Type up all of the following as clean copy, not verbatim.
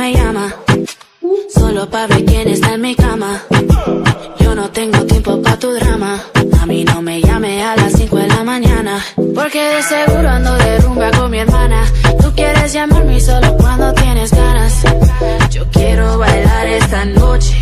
me llama, solo pa' ver quién está en mi cama. Yo no tengo tiempo pa' tu drama. A mí no me llame a las 5 de la mañana, porque de seguro ando de rumba con mi hermana. Tú quieres llamarme solo cuando tienes ganas. Yo quiero bailar esta noche,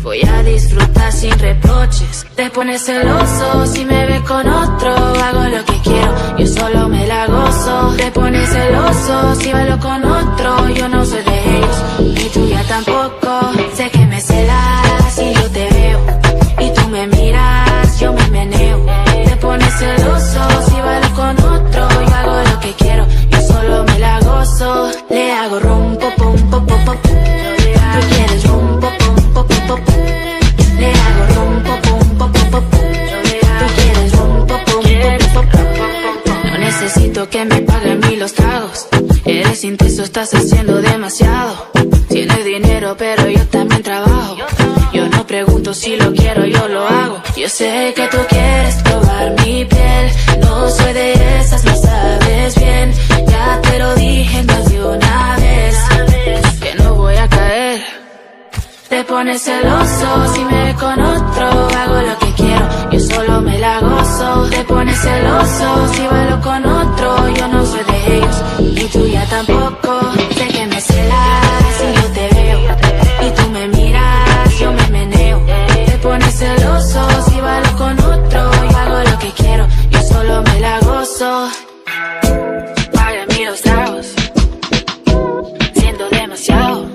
voy a disfrutar sin reproches. Te pones celoso si me ves con otro. Hago lo que quiero, yo solo me la gozo. Te pones celoso si bailo con otro. Yo no soy de ellos, y tú ya tampoco. Sé que me celas si yo te veo, y tú me miras, yo me meneo. Te pones celoso si bailo con otro. Yo hago lo que quiero, yo solo me la gozo. Le hago rum, pop, pum, pop, pop, pop. Tú quieres rum, pop, pum, pop, pop, pop. Le hago rum, pop, pum, pop, pop, pop. Tú quieres rum, pop, pum, pop, pop, pop. No necesito que me paguen ni los tragos. Eres intenso, estás haciendo demasiado. Tienes dinero, pero yo también trabajo. Yo no pregunto si lo quiero, yo lo hago. Yo sé que tú quieres probar mi piel. No soy de esas, lo sabes bien. Ya te lo dije más de una vez, que no voy a caer. Te pones celoso si me ve con otro. Hago lo que quiero, yo solo me la gozo. Te pones celoso si bailo con otro. Yo no soy de ellos, y tú ya tampoco. Sé que me celas si yo te veo, y tú me miras, yo me meneo. Te pones celoso si bailo con otro. Yo hago lo que quiero, yo solo me la gozo. Págame los tragos, siendo demasiado.